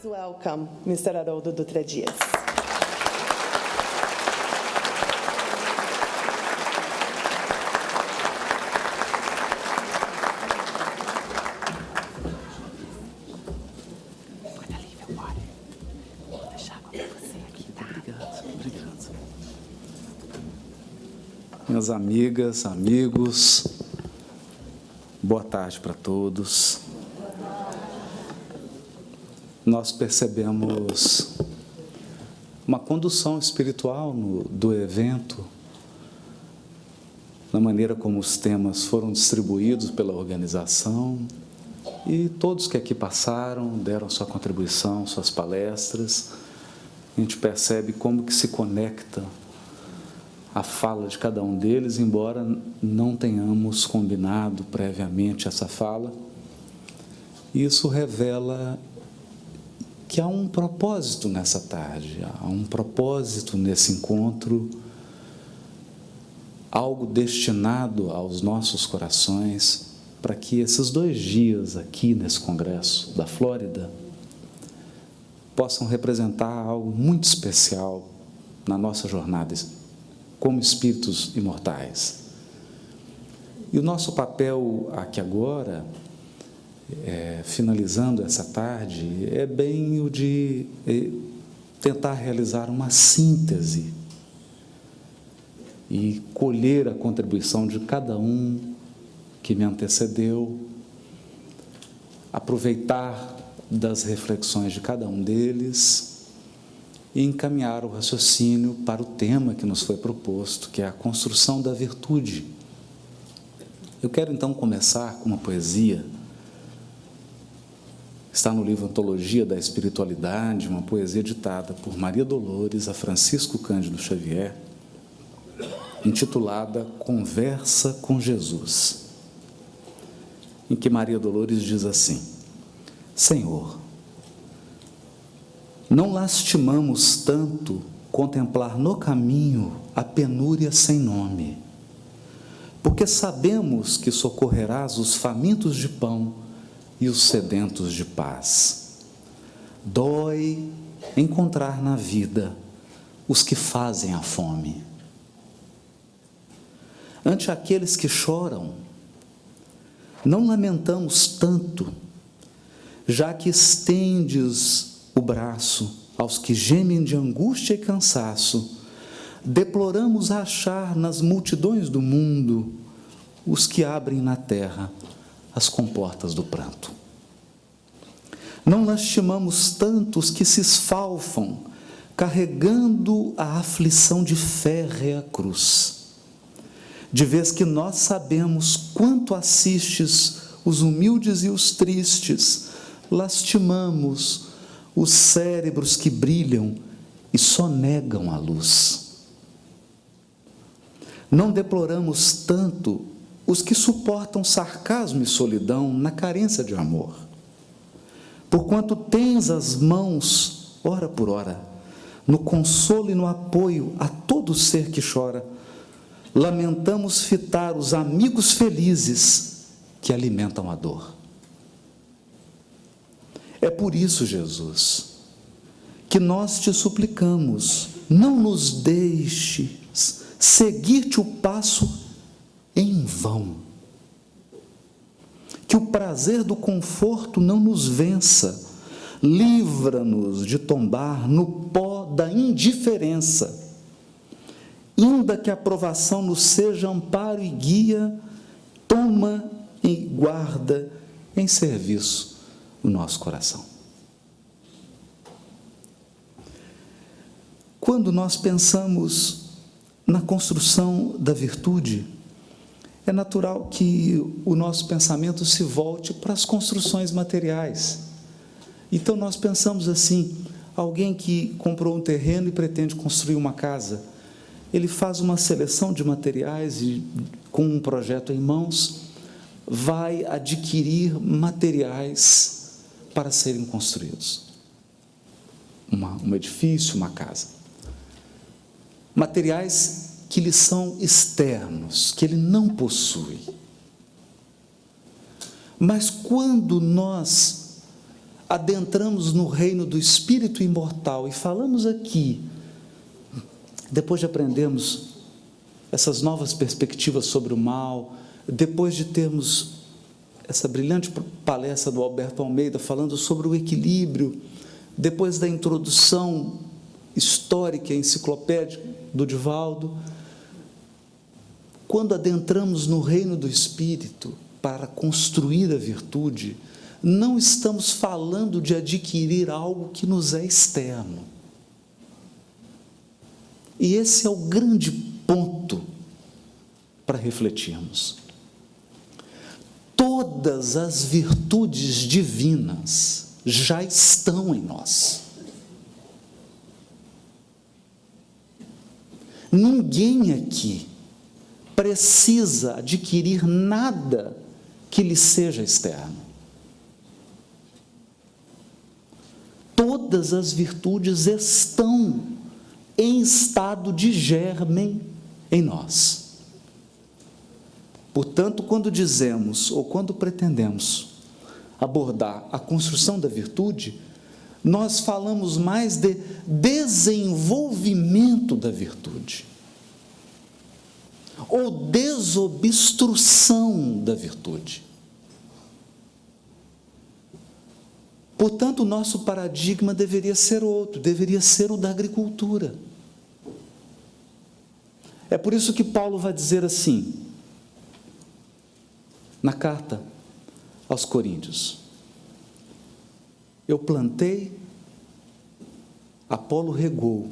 Please welcome Mr. Haroldo Dutra Dias. Minhas amigas, amigos, boa tarde para todos. Nós percebemos uma condução espiritual do evento, na maneira como os temas foram distribuídos pela organização, e todos que aqui passaram deram sua contribuição, suas palestras. A gente percebe como que se conecta a fala de cada um deles, embora não tenhamos combinado previamente essa fala. Isso revela que há um propósito nessa tarde, há um propósito nesse encontro, algo destinado aos nossos corações, para que esses 2 dias aqui nesse congresso da Flórida possam representar algo muito especial na nossa jornada como espíritos imortais. E o nosso papel aqui agora, finalizando essa tarde, é bem o de tentar realizar uma síntese e colher a contribuição de cada um que me antecedeu, aproveitar das reflexões de cada um deles e encaminhar o raciocínio para o tema que nos foi proposto, que é a construção da virtude. Eu quero então começar com uma poesia. Está no livro Antologia da Espiritualidade, uma poesia ditada por Maria Dolores a Francisco Cândido Xavier, intitulada Conversa com Jesus, em que Maria Dolores diz assim: Senhor, não lastimamos tanto contemplar no caminho a penúria sem nome, porque sabemos que socorrerás os famintos de pão e os sedentos de paz. Dói encontrar na vida os que fazem a fome. Ante aqueles que choram, não lamentamos tanto, já que estendes o braço aos que gemem de angústia e cansaço. Deploramos achar nas multidões do mundo os que abrem na terra as comportas do pranto. Não lastimamos tanto os que se esfalfam, carregando a aflição de férrea cruz. De vez que nós sabemos quanto assistes os humildes e os tristes, lastimamos os cérebros que brilham e só negam a luz. Não deploramos tanto os que suportam sarcasmo e solidão na carência de amor. Porquanto tens as mãos, hora por hora, no consolo e no apoio a todo ser que chora, lamentamos fitar os amigos felizes que alimentam a dor. É por isso, Jesus, que nós te suplicamos, não nos deixes seguir-te o passo em vão. Que o prazer do conforto não nos vença, livra-nos de tombar no pó da indiferença, ainda que a provação nos seja amparo e guia, toma e guarda em serviço o nosso coração. Quando nós pensamos na construção da virtude, é natural que o nosso pensamento se volte para as construções materiais. Então nós pensamos assim: alguém que comprou um terreno e pretende construir uma casa, ele faz uma seleção de materiais e, com um projeto em mãos, vai adquirir materiais para serem construídos. Um edifício, uma casa. Materiais que lhe são externos, que ele não possui. Mas quando nós adentramos no reino do Espírito imortal e falamos aqui, depois de aprendermos essas novas perspectivas sobre o mal, depois de termos essa brilhante palestra do Alberto Almeida falando sobre o equilíbrio, depois da introdução histórica e enciclopédica do Divaldo, quando adentramos no reino do Espírito para construir a virtude, não estamos falando de adquirir algo que nos é externo. E esse é o grande ponto para refletirmos. Todas as virtudes divinas já estão em nós. Ninguém aqui precisa adquirir nada que lhe seja externo. Todas as virtudes estão em estado de germe em nós. Portanto, quando dizemos ou quando pretendemos abordar a construção da virtude, nós falamos mais de desenvolvimento da virtude, ou desobstrução da virtude. Portanto, o nosso paradigma deveria ser outro, deveria ser o da agricultura. É por isso que Paulo vai dizer assim, na carta aos Coríntios: eu plantei, Apolo regou,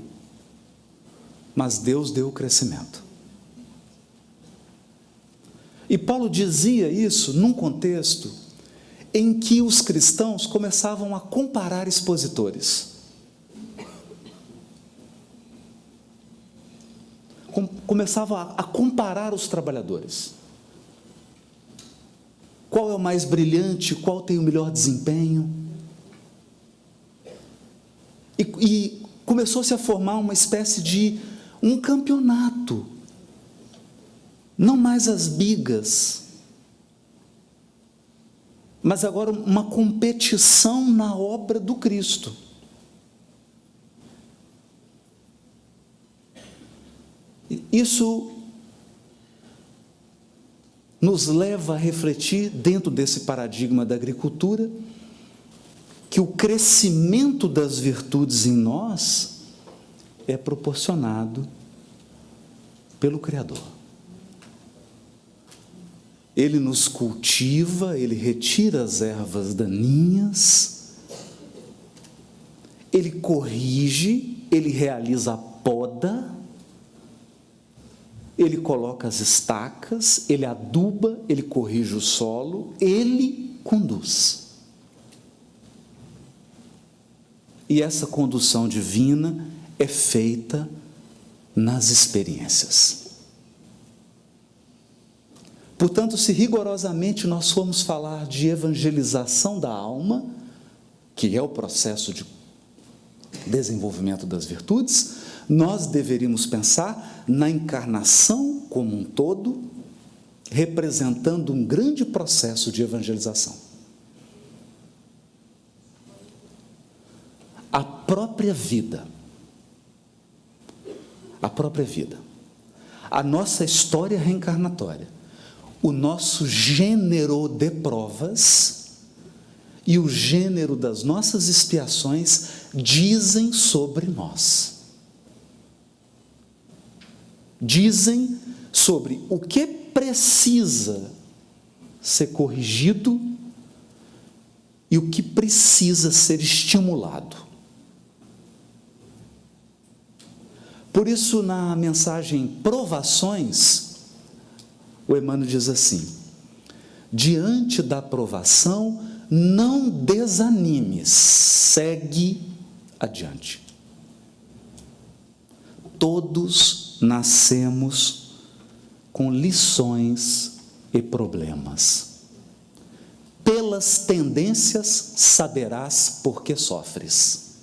mas Deus deu o crescimento. E Paulo dizia isso num contexto em que os cristãos começavam a comparar expositores. Começavam a comparar os trabalhadores. Qual é o mais brilhante, qual tem o melhor desempenho. E começou-se a formar uma espécie de um campeonato. Não mais as bigas, mas agora uma competição na obra do Cristo. Isso nos leva a refletir, dentro desse paradigma da agricultura, que o crescimento das virtudes em nós é proporcionado pelo Criador. Ele nos cultiva, Ele retira as ervas daninhas, Ele corrige, Ele realiza a poda, Ele coloca as estacas, Ele aduba, Ele corrige o solo, Ele conduz. E essa condução divina é feita nas experiências. Portanto, se rigorosamente nós formos falar de evangelização da alma, que é o processo de desenvolvimento das virtudes, nós deveríamos pensar na encarnação como um todo, representando um grande processo de evangelização. A própria vida, a nossa história reencarnatória, o nosso gênero de provas e o gênero das nossas expiações dizem sobre nós. Dizem sobre o que precisa ser corrigido e o que precisa ser estimulado. Por isso, na mensagem Provações, o Emmanuel diz assim: diante da provação, não desanimes, segue adiante. Todos nascemos com lições e problemas. Pelas tendências saberás por que sofres.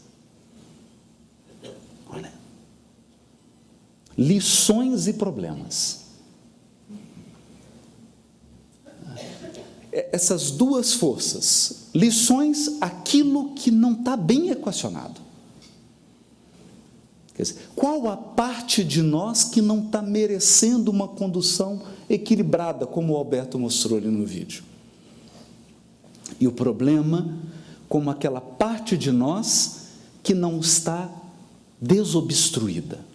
Olha, lições e problemas. essas duas forças. Lições, aquilo que não está bem equacionado. Quer dizer, qual a parte de nós que não está merecendo uma condução equilibrada, como o Alberto mostrou ali no vídeo? E o problema, como aquela parte de nós que não está desobstruída.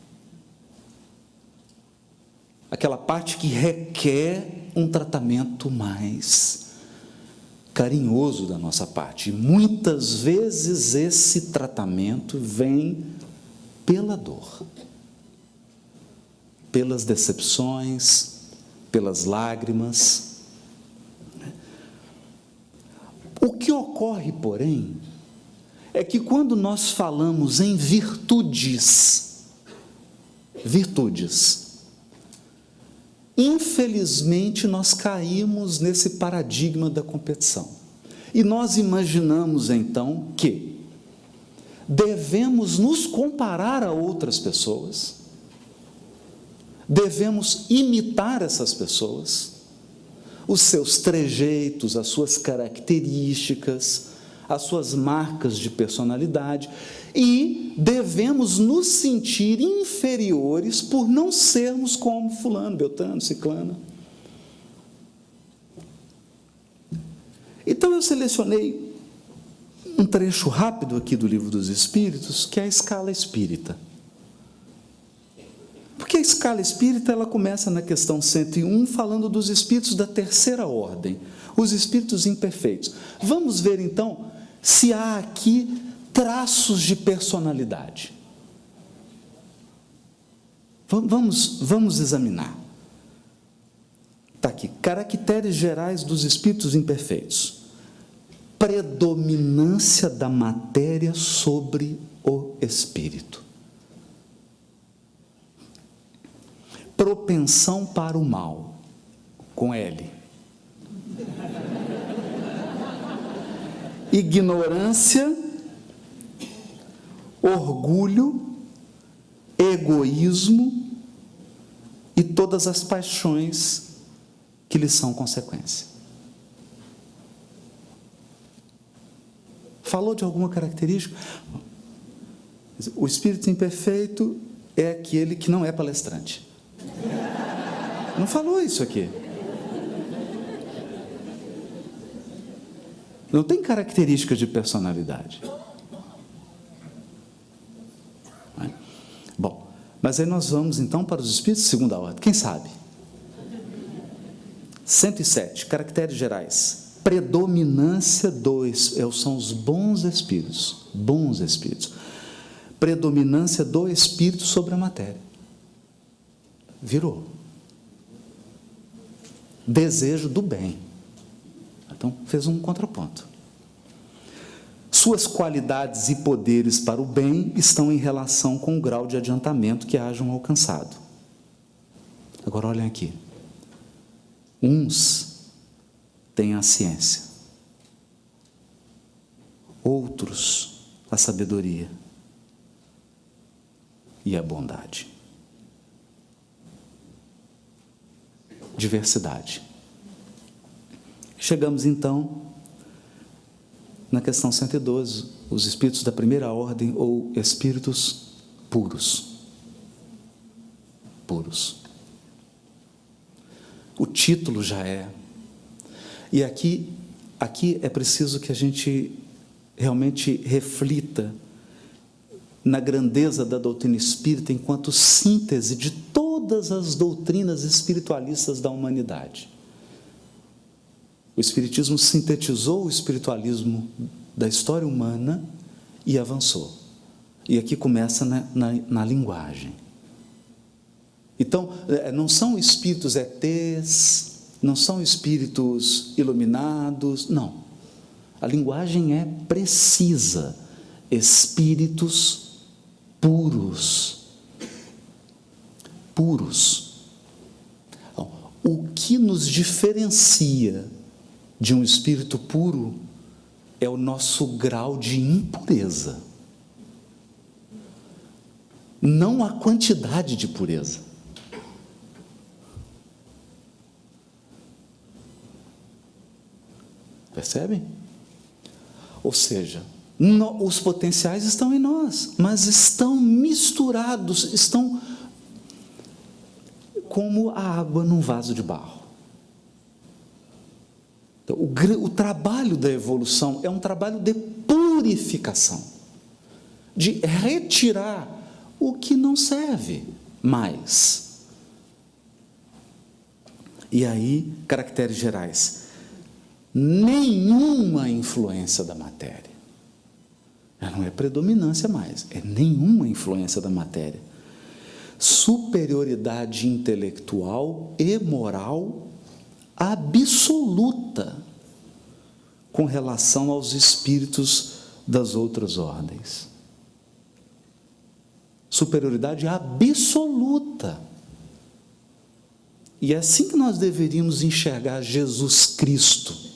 Aquela parte que requer um tratamento mais carinhoso da nossa parte. E muitas vezes esse tratamento vem pela dor, pelas decepções, pelas lágrimas. O que ocorre, porém, é que quando nós falamos em virtudes, infelizmente nós caímos nesse paradigma da competição. E nós imaginamos então que devemos nos comparar a outras pessoas, devemos imitar essas pessoas, os seus trejeitos, as suas características, as suas marcas de personalidade, e devemos nos sentir inferiores por não sermos como fulano, beltrano, ciclana. Então eu selecionei um trecho rápido aqui do Livro dos Espíritos, que é a escala espírita. Porque a escala espírita, ela começa na questão 101, falando dos espíritos da terceira ordem, os espíritos imperfeitos. Vamos ver, então, se há aqui traços de personalidade. Vamos examinar. Está aqui, caracteres gerais dos espíritos imperfeitos. Predominância da matéria sobre o espírito. Propensão para o mal, com L. Ignorância, orgulho, egoísmo e todas as paixões que lhes são consequência. Falou de alguma característica? O espírito imperfeito é aquele que não é palestrante. Não falou isso aqui. Não tem característica de personalidade. Bom, mas aí nós vamos então para os espíritos de segunda ordem. Quem sabe? 107, caracteres gerais. Predominância são os bons espíritos. Bons espíritos. Predominância do espírito sobre a matéria. Virou. Desejo do bem. Então, fez um contraponto. Suas qualidades e poderes para o bem estão em relação com o grau de adiantamento que hajam alcançado. Agora, olhem aqui. Uns têm a ciência, outros a sabedoria e a bondade. Diversidade. Chegamos então na questão 112, os espíritos da primeira ordem ou espíritos puros. Puros. O título já é. E aqui é preciso que a gente realmente reflita na grandeza da doutrina espírita enquanto síntese de todas as doutrinas espiritualistas da humanidade. O Espiritismo sintetizou o espiritualismo da história humana e avançou. E aqui começa na linguagem. Então, não são espíritos ETs, não são espíritos iluminados, não. A linguagem é precisa. Espíritos puros. Puros. Então, o que nos diferencia de um espírito puro é o nosso grau de impureza. Não a quantidade de pureza. Percebem? Ou seja, os potenciais estão em nós, mas estão misturados, estão como a água num vaso de barro. Então, o trabalho da evolução é um trabalho de purificação, de retirar o que não serve mais. E aí, caracteres gerais: nenhuma influência da matéria. Não é predominância mais, é nenhuma influência da matéria. Superioridade intelectual e moral absoluta com relação aos espíritos das outras ordens. Superioridade absoluta. E é assim que nós deveríamos enxergar Jesus Cristo.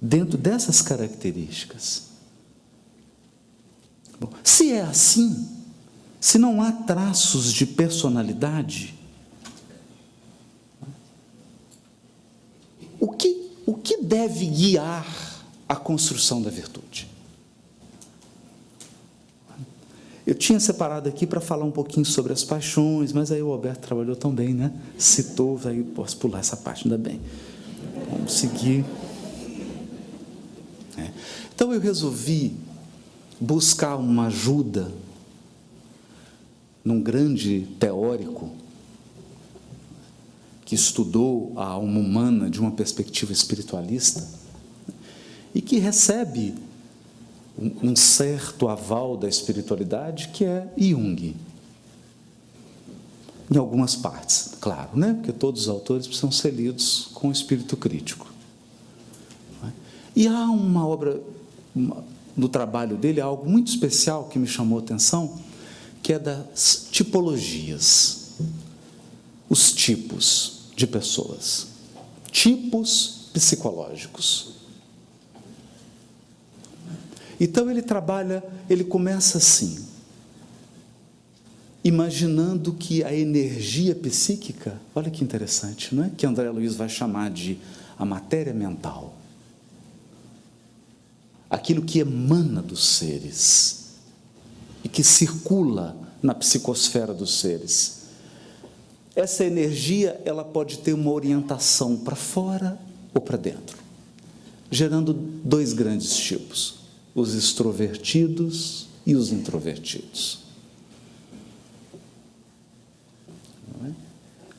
Dentro dessas características. Bom, se é assim, se não há traços de personalidade, o que deve guiar a construção da virtude? Eu tinha separado aqui para falar um pouquinho sobre as paixões, mas aí o Alberto trabalhou tão bem, né? Citou, aí posso pular essa parte, ainda bem. Vamos seguir. Então eu resolvi buscar uma ajuda num grande teórico que estudou a alma humana de uma perspectiva espiritualista e que recebe um certo aval da espiritualidade, que é Jung. Em algumas partes, claro, né? Porque todos os autores precisam ser lidos com espírito crítico. E há uma obra, no trabalho dele, algo muito especial que me chamou a atenção, que é das tipologias, os tipos de pessoas, tipos psicológicos. Então ele começa assim, imaginando que a energia psíquica, olha que interessante, não é? Que André Luiz vai chamar de a matéria mental, aquilo que emana dos seres e que circula na psicosfera dos seres. Essa energia, ela pode ter uma orientação para fora ou para dentro, gerando dois grandes tipos: os extrovertidos e os introvertidos.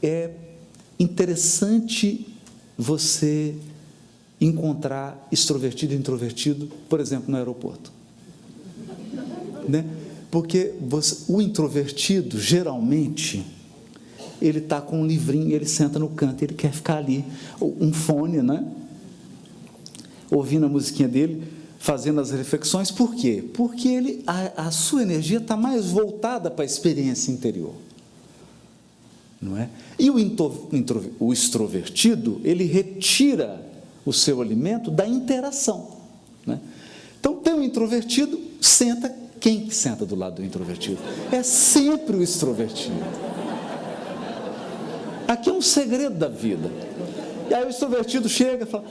É interessante você encontrar extrovertido e introvertido, por exemplo, no aeroporto, né? Porque o introvertido, geralmente, ele está com um livrinho, ele senta no canto, ele quer ficar ali, um fone, né? Ouvindo a musiquinha dele, fazendo as reflexões. Por quê? Porque a sua energia está mais voltada para a experiência interior, não é? E o extrovertido, ele retira o seu alimento da interação, né? Então, tem um introvertido, senta. Quem senta do lado do introvertido? É sempre o extrovertido. Aqui é um segredo da vida. E aí o extrovertido chega e fala: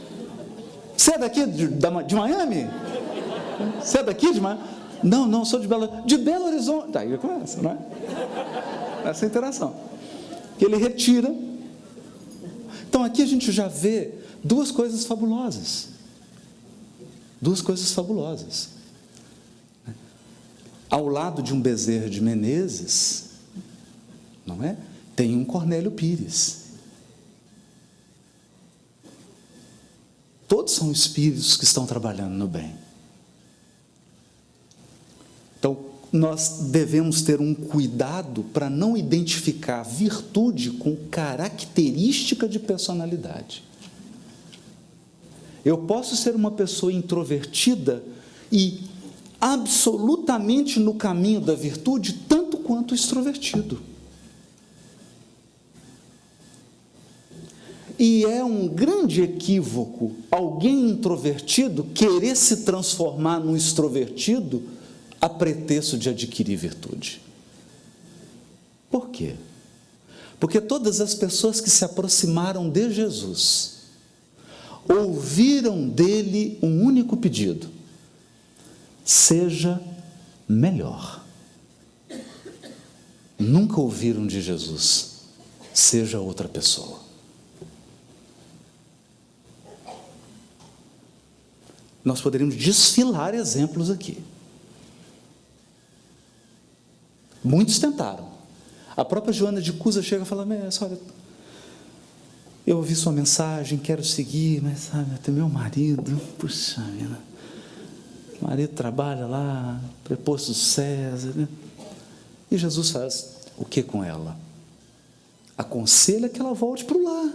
você é daqui de Miami? Você é daqui de Miami? Não, sou de Belo Horizonte. Aí começa, não é? Essa interação. Que ele retira. Então aqui a gente já vê duas coisas fabulosas. Duas coisas fabulosas. Ao lado de um Bezerra de Menezes, não é? Tem um Cornélio Pires. Todos são espíritos que estão trabalhando no bem. Então, nós devemos ter um cuidado para não identificar virtude com característica de personalidade. Eu posso ser uma pessoa introvertida e absolutamente no caminho da virtude, tanto quanto extrovertido. E é um grande equívoco alguém introvertido querer se transformar num extrovertido a pretexto de adquirir virtude. Por quê? Porque todas as pessoas que se aproximaram de Jesus ouviram dele um único pedido: seja melhor. Nunca ouviram de Jesus: seja outra pessoa. Nós poderíamos desfilar exemplos aqui. Muitos tentaram. A própria Joana de Cusa chega e fala: mas olha, eu ouvi sua mensagem, quero seguir, mas sabe, até meu marido, puxa vida, o marido trabalha lá, preposto César, né? E Jesus faz o que com ela? Aconselha que ela volte para o lar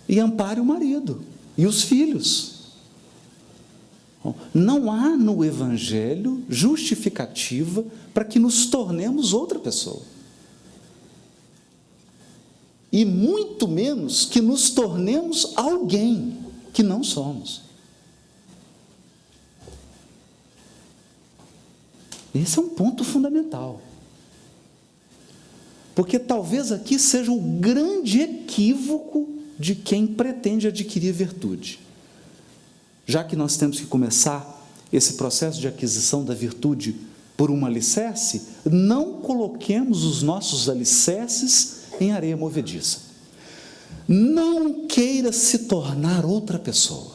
e ampare o marido e os filhos. Não há no Evangelho justificativa para que nos tornemos outra pessoa. E muito menos que nos tornemos alguém que não somos. Esse é um ponto fundamental. Porque talvez aqui seja o grande equívoco de quem pretende adquirir virtude. Já que nós temos que começar esse processo de aquisição da virtude por um alicerce, não coloquemos os nossos alicerces em areia movediça. Não queira se tornar outra pessoa.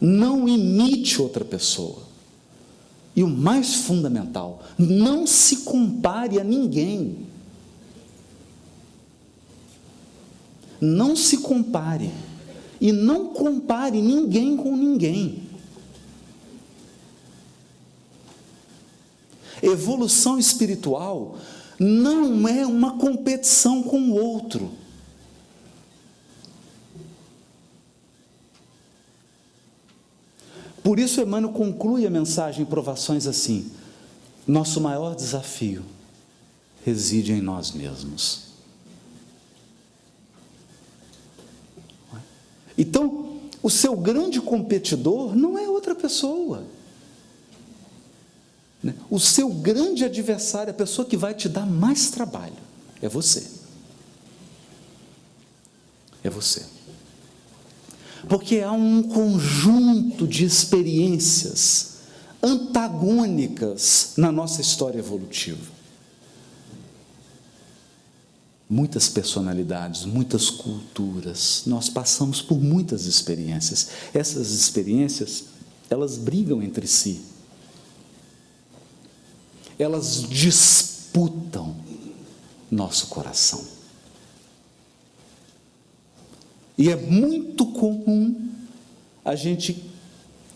Não imite outra pessoa. E o mais fundamental, não se compare a ninguém. Não se compare. E não compare ninguém com ninguém. Evolução espiritual não é uma competição com o outro. Por isso Emmanuel conclui a mensagem em Provações assim: nosso maior desafio reside em nós mesmos. Então, o seu grande competidor não é outra pessoa. O seu grande adversário, a pessoa que vai te dar mais trabalho, é você. É você. Porque há um conjunto de experiências antagônicas na nossa história evolutiva. Muitas personalidades, muitas culturas, nós passamos por muitas experiências. Essas experiências, elas brigam entre si. Elas disputam nosso coração. E é muito comum a gente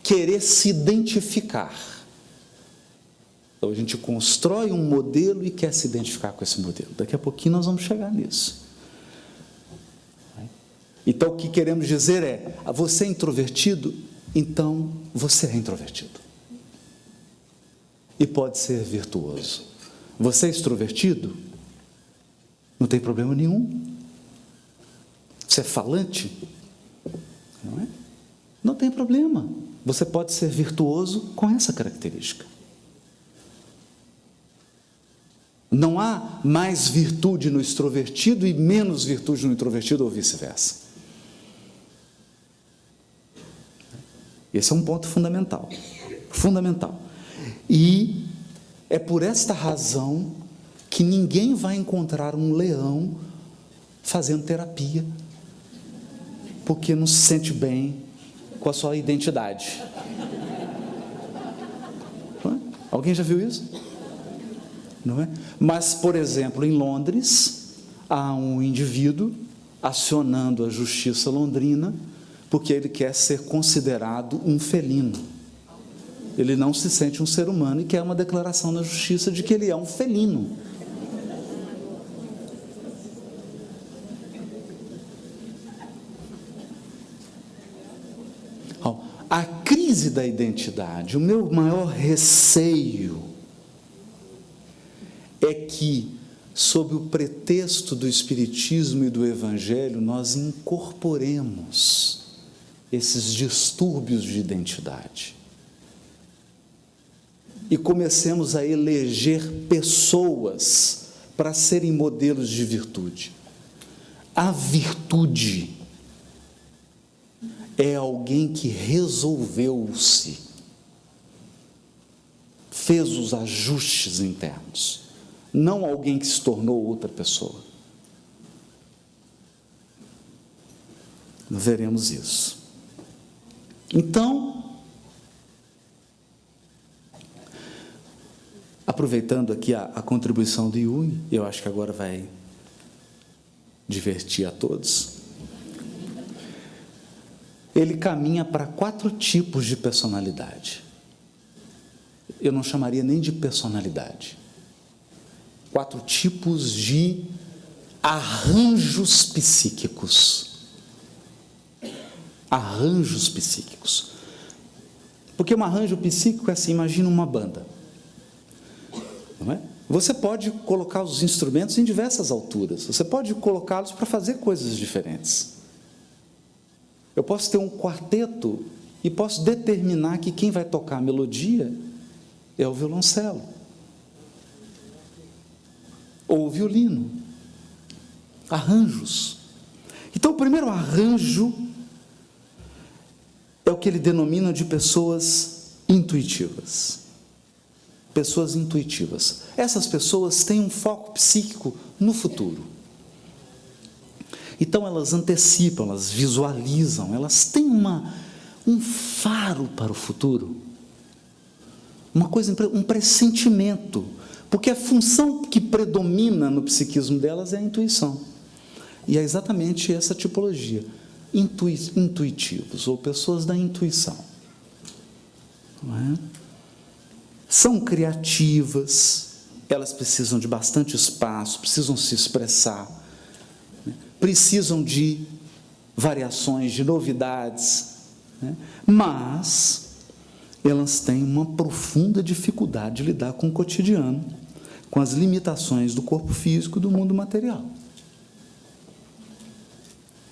querer se identificar. Então, a gente constrói um modelo e quer se identificar com esse modelo. Daqui a pouquinho nós vamos chegar nisso. Então, o que queremos dizer é: você é introvertido? Então, você é introvertido. E pode ser virtuoso. Você é extrovertido? Não tem problema nenhum. Você é falante? Não é? Não tem problema. Você pode ser virtuoso com essa característica. Não há mais virtude no extrovertido e menos virtude no introvertido, ou vice-versa. Esse é um ponto fundamental. Fundamental. E é por esta razão que ninguém vai encontrar um leão fazendo terapia, porque não se sente bem com a sua identidade. Alguém já viu isso? Não é? Mas, por exemplo, em Londres, há um indivíduo acionando a justiça londrina porque ele quer ser considerado um felino. Ele não se sente um ser humano e quer uma declaração na justiça de que ele é um felino. A crise da identidade, o meu maior receio é que, sob o pretexto do Espiritismo e do Evangelho, nós incorporemos esses distúrbios de identidade. e comecemos a eleger pessoas para serem modelos de virtude. A virtude é alguém que resolveu-se, fez os ajustes internos, não alguém que se tornou outra pessoa. Veremos isso. Então, aproveitando aqui a contribuição do Jung, eu acho que agora vai divertir a todos. Ele caminha para 4 tipos de personalidade. Eu não chamaria nem de personalidade. 4 tipos de arranjos psíquicos. Arranjos psíquicos. Porque um arranjo psíquico é assim, imagina uma banda. Não é? Você pode colocar os instrumentos em diversas alturas. Você pode colocá-los para fazer coisas diferentes. Eu posso ter um quarteto e posso determinar que quem vai tocar a melodia é o violoncelo ou o violino. Arranjos. Então, o primeiro arranjo é o que ele denomina de pessoas intuitivas. Pessoas intuitivas. Essas pessoas têm um foco psíquico no futuro. Então, elas antecipam, elas visualizam, elas têm um faro para o futuro. Uma coisa, um pressentimento. Porque a função que predomina no psiquismo delas é a intuição. E é exatamente essa tipologia. Intuitivos, ou pessoas da intuição. Não é? São criativas, elas precisam de bastante espaço, precisam se expressar, né? Precisam de variações, de novidades, né? Mas elas têm uma profunda dificuldade de lidar com o cotidiano, com as limitações do corpo físico e do mundo material.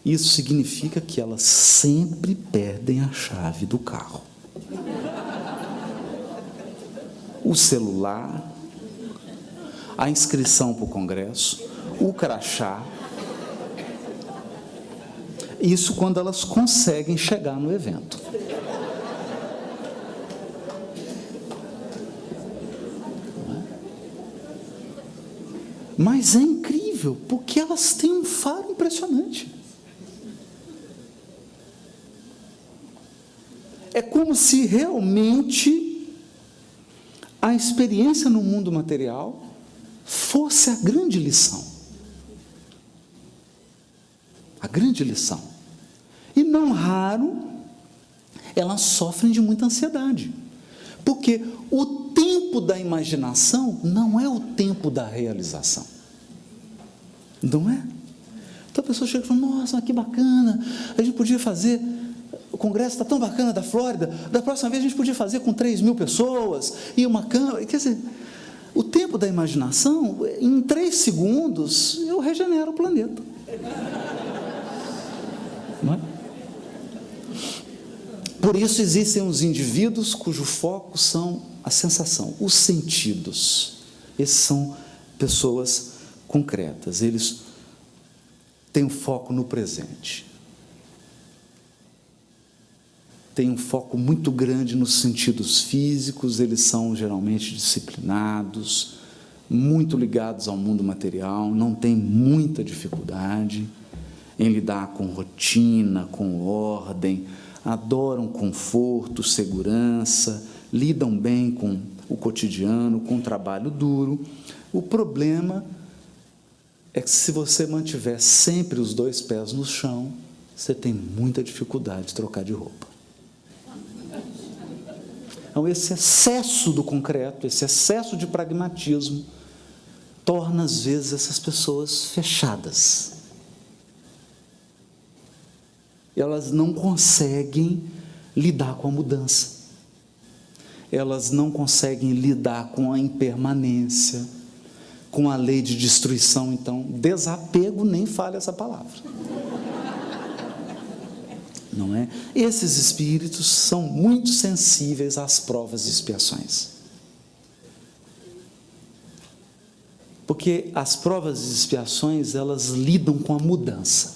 Isso significa que elas sempre perdem a chave do carro. O celular, a inscrição para o congresso, o crachá. Isso quando elas conseguem chegar no evento. Mas é incrível, porque elas têm um faro impressionante. É como se realmente a experiência no mundo material fosse a grande lição. A grande lição. E não raro, elas sofrem de muita ansiedade. Porque o tempo da imaginação não é o tempo da realização. Não é? Então a pessoa chega e fala, nossa, que bacana, a gente podia fazer... O congresso está tão bacana da Flórida, da próxima vez a gente podia fazer com 3.000 pessoas, e uma câmera, quer dizer, o tempo da imaginação, em 3 segundos, eu regenero o planeta. Não é? Por isso existem os indivíduos cujo foco são a sensação, os sentidos. Esses são pessoas concretas, eles têm um foco no presente. Tem um foco muito grande nos sentidos físicos, eles são geralmente disciplinados, muito ligados ao mundo material, não têm muita dificuldade em lidar com rotina, com ordem, adoram conforto, segurança, lidam bem com o cotidiano, com o trabalho duro. O problema é que se você mantiver sempre os 2 pés no chão, você tem muita dificuldade de trocar de roupa. Então, esse excesso do concreto, esse excesso de pragmatismo, torna, às vezes, essas pessoas fechadas. Elas não conseguem lidar com a mudança. Elas não conseguem lidar com a impermanência, com a lei de destruição. Então, desapego, nem fale essa palavra. Não é? Esses espíritos são muito sensíveis às provas e expiações. Porque as provas e expiações, elas lidam com a mudança.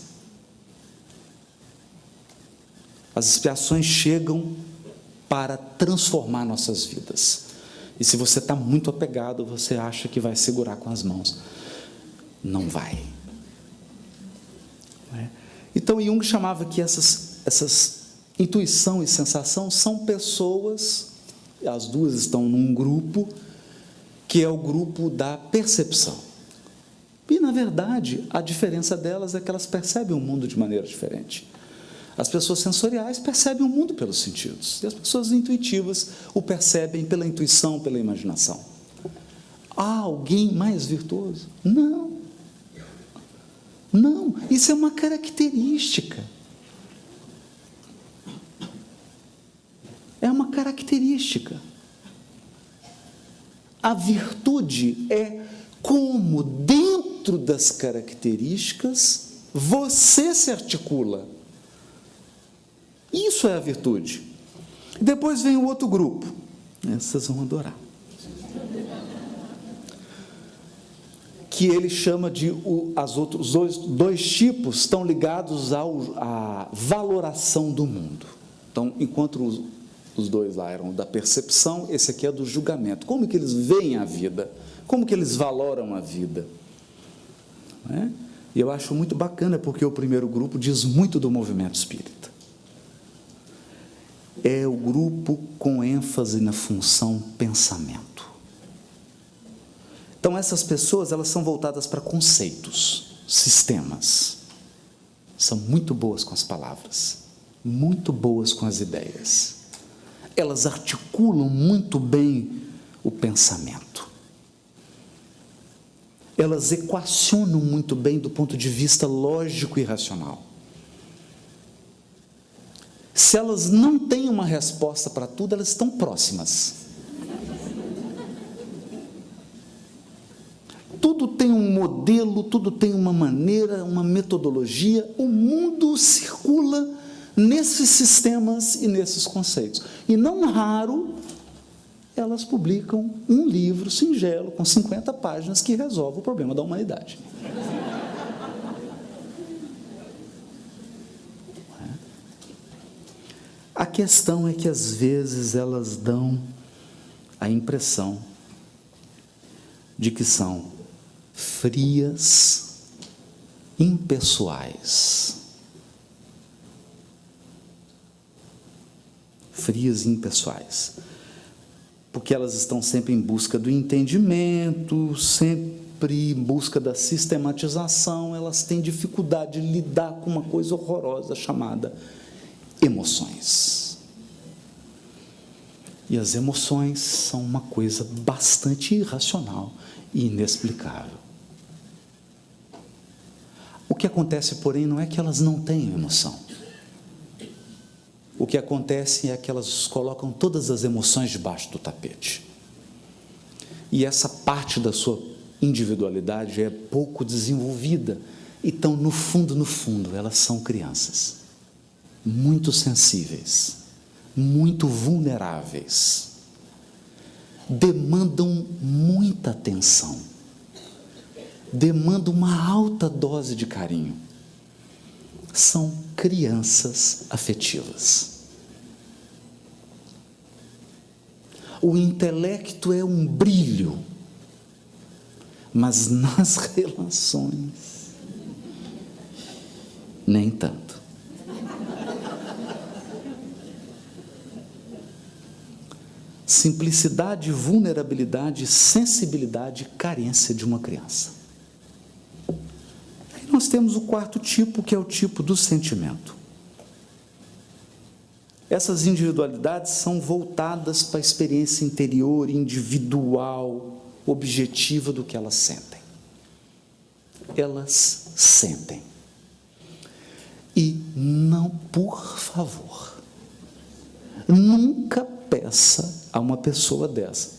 As expiações chegam para transformar nossas vidas. E se você está muito apegado, você acha que vai segurar com as mãos. Não vai. Então, Jung chamava que essas intuição e sensação são pessoas, as duas estão num grupo, que é o grupo da percepção. E, na verdade, a diferença delas é que elas percebem o mundo de maneira diferente. As pessoas sensoriais percebem o mundo pelos sentidos, e as pessoas intuitivas o percebem pela intuição, pela imaginação. Há alguém mais virtuoso? Não. Não, isso é uma característica. É uma característica. A virtude é como, dentro das características, você se articula. Isso é a virtude. Depois vem o outro grupo. Vocês vão adorar. Que ele chama de os dois tipos estão ligados à valoração do mundo. Então, enquanto os dois lá eram da percepção, esse aqui é do julgamento. Como que eles veem a vida? Como que eles valoram a vida? Não é? E eu acho muito bacana, porque o primeiro grupo diz muito do movimento espírita. É o grupo com ênfase na função pensamento. Então, essas pessoas, elas são voltadas para conceitos, sistemas. São muito boas com as palavras, muito boas com as ideias. Elas articulam muito bem o pensamento. Elas equacionam muito bem do ponto de vista lógico e racional. Se elas não têm uma resposta para tudo, elas estão próximas. Tudo tem um modelo, tudo tem uma maneira, uma metodologia. O mundo circula nesses sistemas e nesses conceitos. E não raro, elas publicam um livro singelo, com 50 páginas, que resolve o problema da humanidade. A questão é que, às vezes, elas dão a impressão de que são frias, impessoais. Frias e impessoais. Porque elas estão sempre em busca do entendimento, sempre em busca da sistematização, elas têm dificuldade de lidar com uma coisa horrorosa chamada emoções. E as emoções são uma coisa bastante irracional e inexplicável. O que acontece, porém, não é que elas não tenham emoção. O que acontece é que elas colocam todas as emoções debaixo do tapete. E essa parte da sua individualidade é pouco desenvolvida. Então, no fundo, elas são crianças. Muito sensíveis. Muito vulneráveis. Demandam muita atenção. Demandam uma alta dose de carinho. São crianças afetivas. O intelecto é um brilho, mas nas relações, nem tanto. Simplicidade, vulnerabilidade, sensibilidade, carência de uma criança. Aí nós temos o quarto tipo, que é o tipo do sentimento. Essas individualidades são voltadas para a experiência interior, individual, objetiva do que elas sentem. Elas sentem. E não, por favor, nunca peça a uma pessoa dessa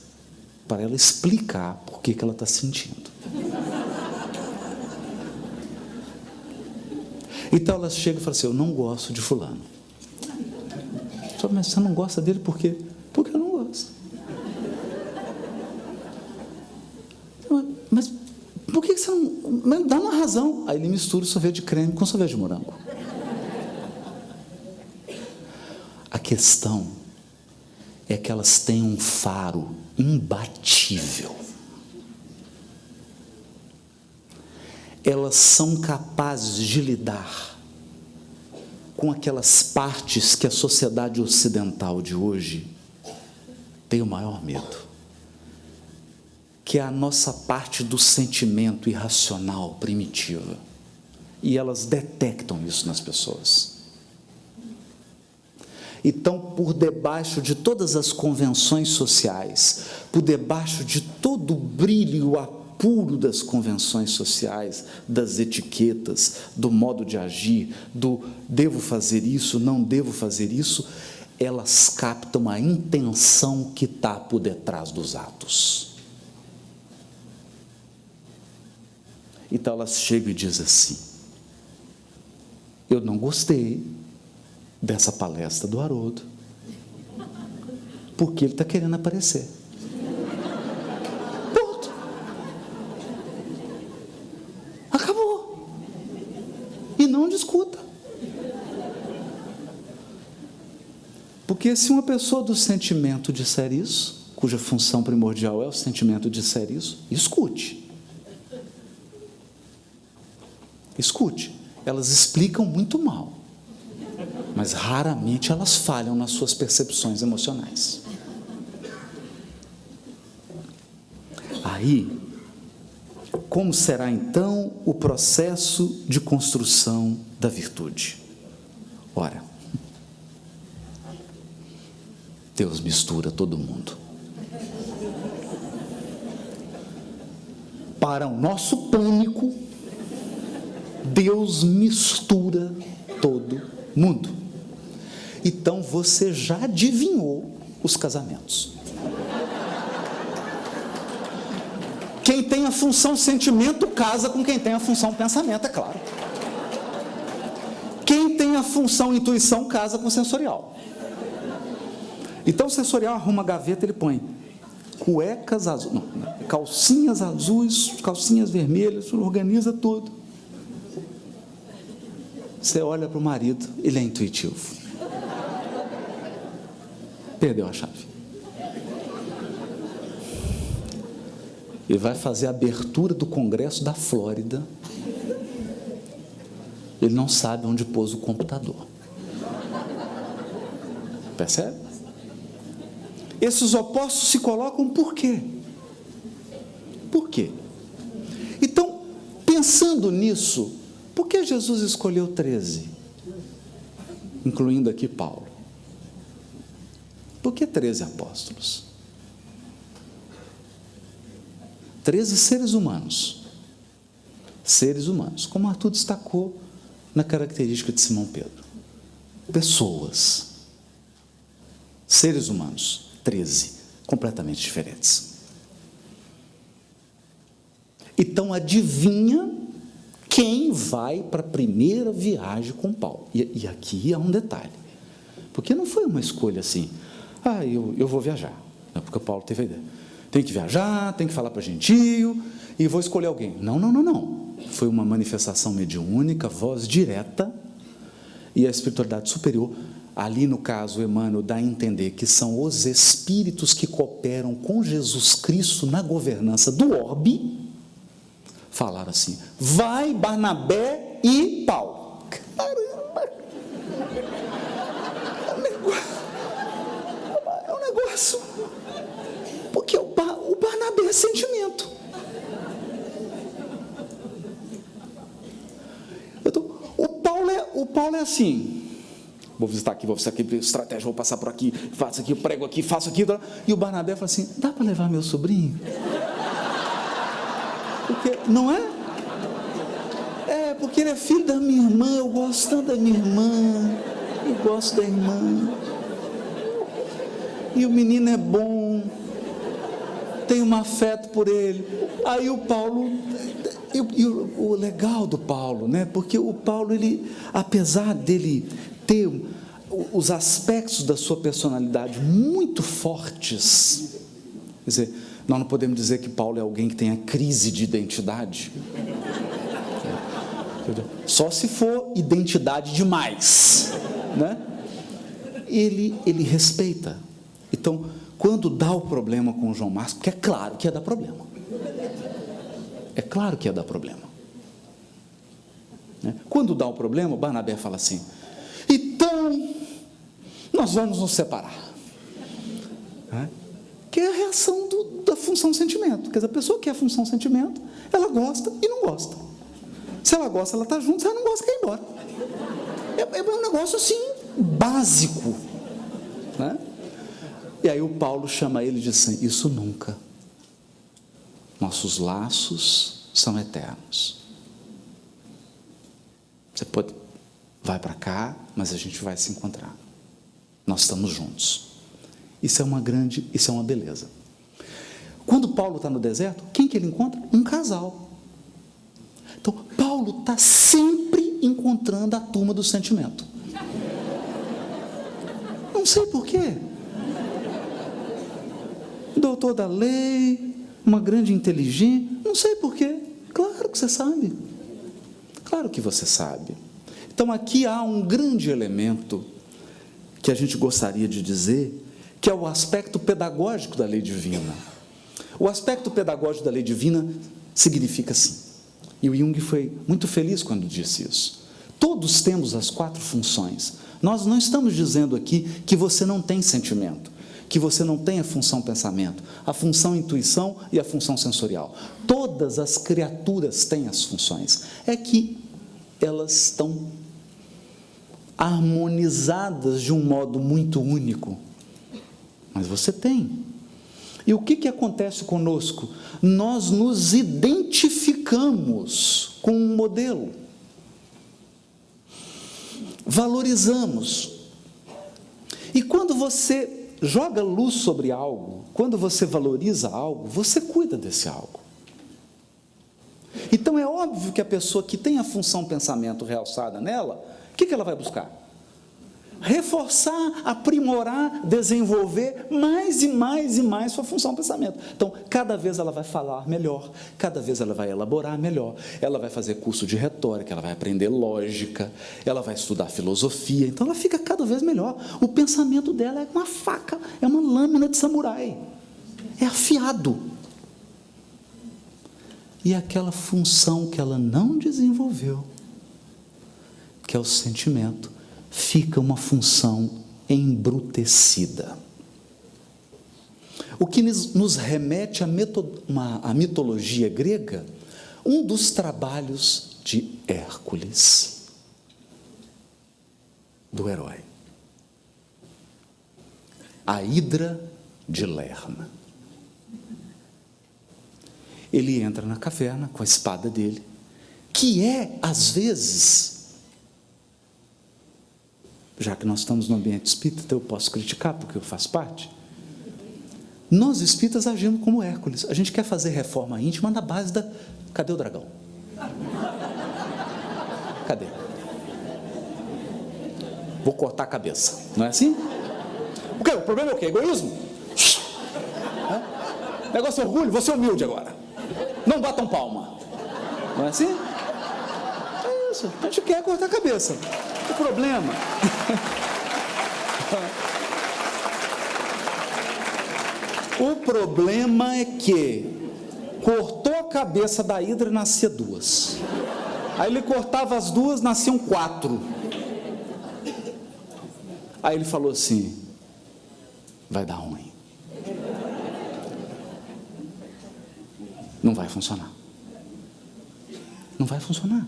para ela explicar por que ela está sentindo. Então ela chega e fala assim: eu não gosto de fulano. Mas você não gosta dele por quê? Porque eu não gosto. Mas Mas dá uma razão. Aí ele mistura o sorvete de creme com sorvete de morango. A questão é que elas têm um faro imbatível. Elas são capazes de lidar com aquelas partes que a sociedade ocidental de hoje tem o maior medo, que é a nossa parte do sentimento irracional, primitiva. E elas detectam isso nas pessoas. Então, por debaixo de todas as convenções sociais, por debaixo de todo o brilho apuro das convenções sociais, das etiquetas, do modo de agir, do devo fazer isso, não devo fazer isso, elas captam a intenção que está por detrás dos atos. Então elas chegam e dizem assim: eu não gostei dessa palestra do Haroldo, porque ele está querendo aparecer. Ponto. Acabou. E não discuta. Porque se uma pessoa do sentimento disser isso, cuja função primordial é o sentimento disser isso, escute. Escute. Elas explicam muito mal, mas raramente elas falham nas suas percepções emocionais. Aí, como será então o processo de construção da virtude? Ora, Deus mistura todo mundo. Para o nosso pânico, Deus mistura todo mundo. Então você já adivinhou os casamentos. Quem tem a função sentimento casa com quem tem a função pensamento, é claro. Quem tem a função intuição casa com sensorial. Então o sensorial arruma a gaveta, ele põe cuecas azuis, não, calcinhas azuis, calcinhas vermelhas, organiza tudo. Você olha para o marido, ele é intuitivo. Perdeu a chave. Ele vai fazer a abertura do Congresso da Flórida. Ele não sabe onde pôs o computador. Percebe? Esses opostos se colocam por quê? Por quê? Então, pensando nisso, por que Jesus escolheu 13? Incluindo aqui Paulo. Por que 13 apóstolos? 13 seres humanos. Seres humanos, como Arthur destacou na característica de Simão Pedro. Pessoas. Seres humanos, 13, completamente diferentes. Então, adivinha quem vai para a primeira viagem com Paulo? E aqui há um detalhe, porque não foi uma escolha assim, eu vou viajar, não, porque o Paulo teve a ideia, tem que viajar, tem que falar para gentio, e vou escolher alguém. Não. Foi uma manifestação mediúnica, voz direta, e a espiritualidade superior, ali no caso, Emmanuel dá a entender que são os espíritos que cooperam com Jesus Cristo na governança do orbe, falaram assim: vai Barnabé e Paulo. Caramba! É um negócio. Porque o Barnabé é sentimento. Então, o Paulo é assim: vou visitar aqui, estratégia, vou passar por aqui, faço aqui, prego aqui, faço aqui. E o Barnabé fala assim: dá para levar meu sobrinho? Porque, não é? Porque ele é filho da minha irmã, eu gosto tanto da minha irmã, eu gosto da irmã. E o menino é bom, tenho um afeto por ele. Aí o Paulo, o legal do Paulo, né? Porque o Paulo, ele, apesar dele ter os aspectos da sua personalidade muito fortes, quer dizer, Nós não podemos dizer que Paulo é alguém que tenha crise de identidade. Só se for identidade demais, né? Ele respeita. Então, quando dá o problema com o João Marcos, porque é claro que ia dar problema. É claro que ia dar problema. Né? Quando dá o problema, o Barnabé fala assim: então, nós vamos nos separar. Né? Que é a reação da função sentimento. Quer dizer, a pessoa que é a função sentimento, ela gosta e não gosta. Se ela gosta, ela está junto. Se ela não gosta, quer ir embora. É um negócio assim, básico. Né? E aí o Paulo chama ele e diz assim: isso nunca. Nossos laços são eternos. Você vai para cá, mas a gente vai se encontrar. Nós estamos juntos. Isso é uma beleza. Quando Paulo está no deserto, quem que ele encontra? Um casal. Então, Paulo está sempre encontrando a turma do sentimento. Não sei por quê. Doutor da lei, uma grande inteligência, não sei por quê. Claro que você sabe. Claro que você sabe. Então, aqui há um grande elemento que a gente gostaria de dizer, que é o aspecto pedagógico da lei divina. O aspecto pedagógico da lei divina significa assim, e o Jung foi muito feliz quando disse isso: todos temos as 4 funções. Nós não estamos dizendo aqui que você não tem sentimento, que você não tem a função pensamento, a função intuição e a função sensorial. Todas as criaturas têm as funções, é que elas estão harmonizadas de um modo muito único. Mas você tem. E o que acontece conosco? Nós nos identificamos com um modelo. Valorizamos. E quando você joga luz sobre algo, quando você valoriza algo, você cuida desse algo. Então é óbvio que a pessoa que tem a função pensamento realçada nela, o que ela vai buscar? Reforçar, aprimorar, desenvolver mais e mais e mais sua função pensamento. Então, cada vez ela vai falar melhor, cada vez ela vai elaborar melhor, ela vai fazer curso de retórica, ela vai aprender lógica, ela vai estudar filosofia, então ela fica cada vez melhor. O pensamento dela é uma faca, é uma lâmina de samurai, é afiado. E aquela função que ela não desenvolveu, que é o sentimento, fica uma função embrutecida. O que nos remete à mitologia grega, um dos trabalhos de Hércules, do herói. A Hidra de Lerna. Ele entra na caverna com a espada dele, que é, às vezes, já que nós estamos no ambiente espírita, então eu posso criticar, porque eu faço parte. Nós espíritas agimos como Hércules. A gente quer fazer reforma íntima na base da... Cadê o dragão? Cadê? Vou cortar a cabeça. Não é assim? O quê? O problema é o quê? Egoísmo? Negócio de orgulho? Vou ser humilde agora. Não batam palma. Não é assim? É isso. A gente quer cortar a cabeça. O problema... O problema é que cortou a cabeça da Hidra e nascia 2. Aí ele cortava as 2, nasciam 4. Aí ele falou assim: vai dar ruim. Não vai funcionar. Não vai funcionar.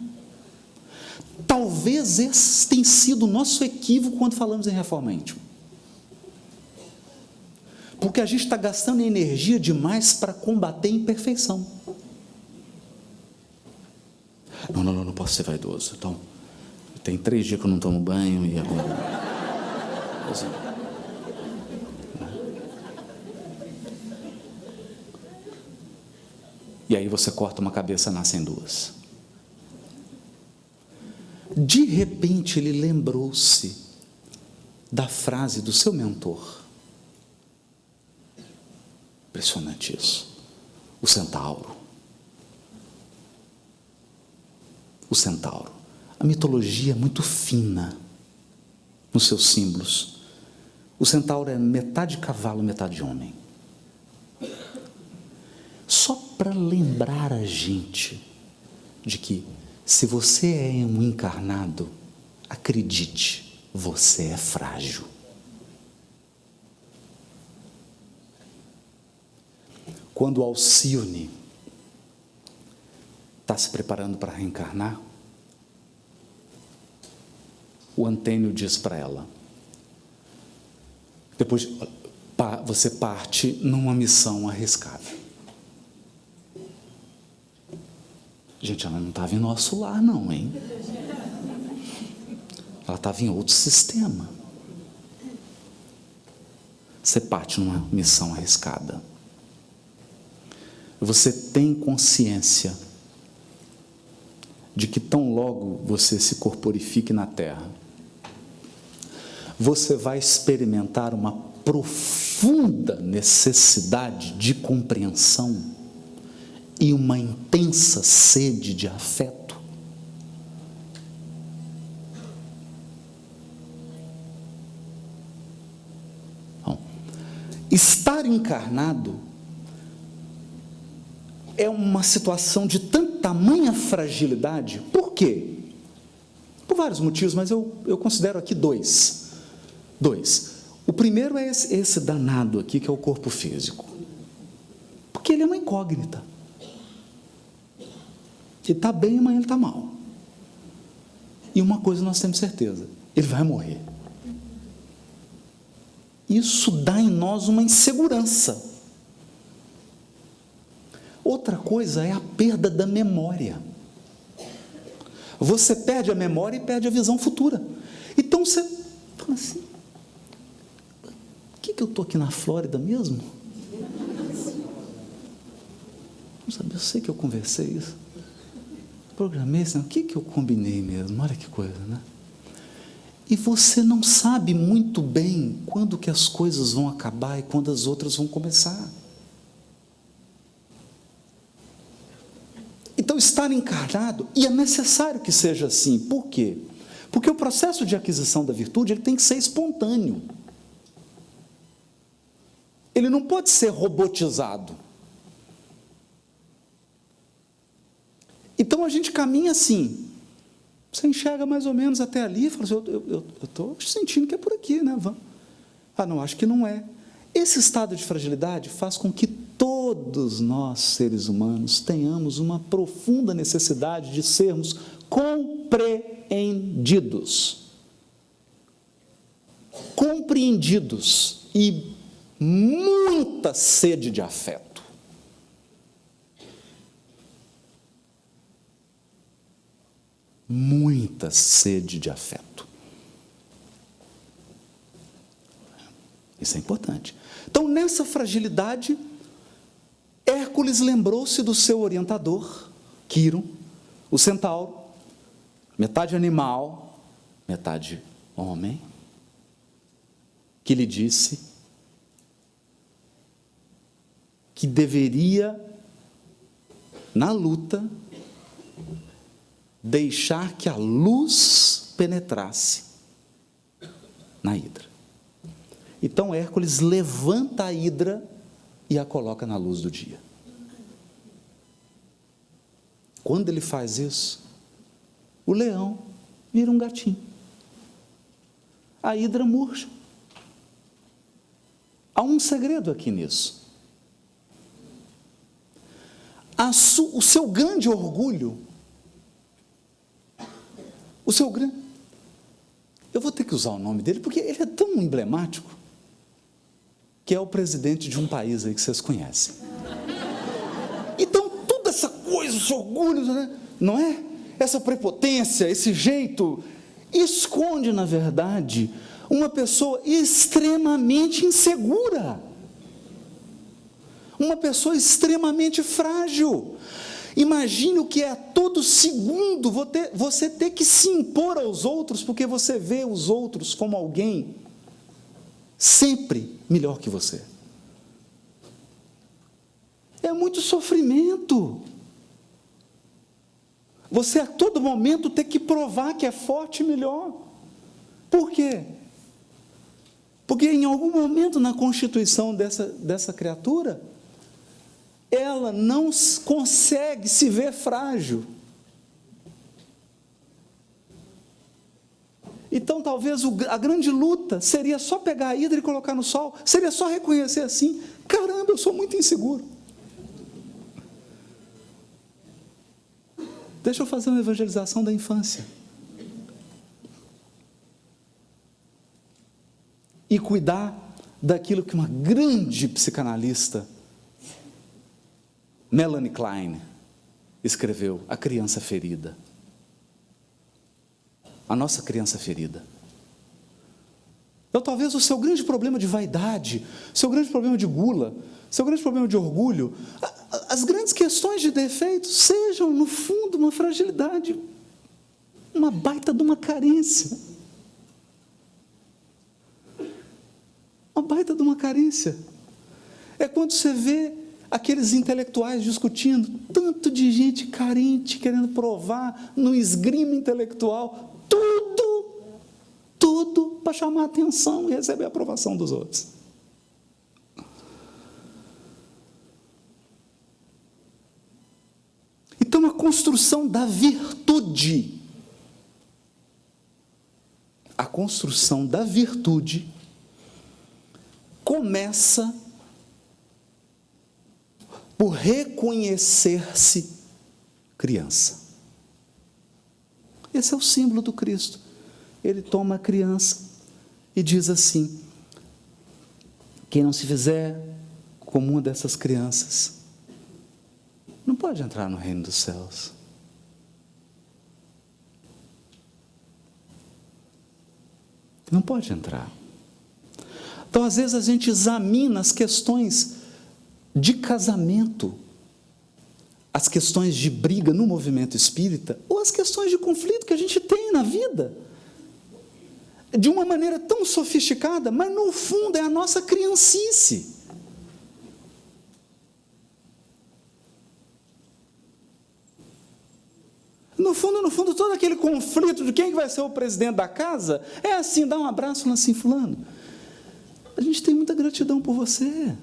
Talvez esse tenha sido o nosso equívoco quando falamos em reforma íntima. Porque a gente está gastando energia demais para combater a imperfeição. Não posso ser vaidoso. Então, tem 3 dias que eu não tomo banho e agora... E aí você corta uma cabeça, nascem 2. De repente ele lembrou-se da frase do seu mentor. Impressionante isso. o centauro. O centauro. A mitologia é muito fina nos seus símbolos. O centauro é metade cavalo, metade homem. Só para lembrar a gente de que, se você é um encarnado, acredite, você é frágil. Quando Alcione está se preparando para reencarnar, o Antênio diz para ela: depois você parte numa missão arriscada. Gente, ela não estava em nosso lar, não, hein? Ela estava em outro sistema. Você parte numa missão arriscada. Você tem consciência de que tão logo você se corporifique na Terra, você vai experimentar uma profunda necessidade de compreensão e uma intensa sede de afeto. Bom, estar encarnado é uma situação de tamanha fragilidade. Por quê? Por vários motivos, mas eu considero aqui dois. O primeiro é esse danado aqui, que é o corpo físico. Porque ele é uma incógnita. Ele está bem, amanhã ele está mal. E uma coisa nós temos certeza: ele vai morrer. Isso dá em nós uma insegurança. Outra coisa é a perda da memória. Você perde a memória e perde a visão futura. Então você fala assim: por que eu estou aqui na Flórida mesmo? Não sabe, eu sei que eu conversei isso. Programei isso, o que eu combinei mesmo? Olha que coisa, né? E você não sabe muito bem quando que as coisas vão acabar e quando as outras vão começar. Então, estar encarnado, e é necessário que seja assim. Por quê? Porque o processo de aquisição da virtude, ele tem que ser espontâneo. Ele não pode ser robotizado. Então, a gente caminha assim. Você enxerga mais ou menos até ali, e fala assim: eu estou sentindo que é por aqui, né? Vamos. Ah, não, acho que não é. Esse estado de fragilidade faz com que todos nós, seres humanos, tenhamos uma profunda necessidade de sermos compreendidos. Compreendidos e muita sede de afeto. Muita sede de afeto. Isso é importante. Então, nessa fragilidade, Hércules lembrou-se do seu orientador, Quirón, o centauro, metade animal, metade homem, que lhe disse que deveria, na luta, deixar que a luz penetrasse na hidra. Então Hércules levanta a hidra e a coloca na luz do dia. Quando ele faz isso, o leão vira um gatinho. A hidra murcha. Há um segredo aqui nisso. O seu grande orgulho, eu vou ter que usar o nome dele, porque ele é tão emblemático, que é o presidente de um país aí que vocês conhecem. Então, toda essa coisa, esse orgulho, não é? Essa prepotência, esse jeito, esconde, na verdade, uma pessoa extremamente insegura. Uma pessoa extremamente frágil. Imagine o que é a todo segundo você ter que se impor aos outros, porque você vê os outros como alguém sempre melhor que você. É muito sofrimento. Você a todo momento tem que provar que é forte e melhor. Por quê? Porque em algum momento na constituição dessa criatura, ela não consegue se ver frágil. Então talvez a grande luta seria só pegar a hidra e colocar no sol, seria só reconhecer assim, caramba, eu sou muito inseguro. Deixa eu fazer uma evangelização da infância. E cuidar daquilo que uma grande psicanalista, Melanie Klein, escreveu, a criança ferida. A nossa criança ferida. Então talvez o seu grande problema de vaidade, seu grande problema de gula, seu grande problema de orgulho, as grandes questões de defeito sejam, no fundo, uma fragilidade, uma baita de uma carência. Uma baita de uma carência. É quando você vê aqueles intelectuais discutindo, tanto de gente carente, querendo provar no esgrima intelectual, tudo para chamar a atenção e receber a aprovação dos outros. Então, a construção da virtude, começa por reconhecer-se criança. Esse é o símbolo do Cristo. Ele toma a criança e diz assim: quem não se fizer como uma dessas crianças, não pode entrar no reino dos céus. Não pode entrar. Então, às vezes, a gente examina as questões de casamento, as questões de briga no movimento espírita, ou as questões de conflito que a gente tem na vida, de uma maneira tão sofisticada, mas no fundo é a nossa criancice. No fundo, todo aquele conflito de quem vai ser o presidente da casa, é assim, dá um abraço lá assim, fulano. A gente tem muita gratidão por você.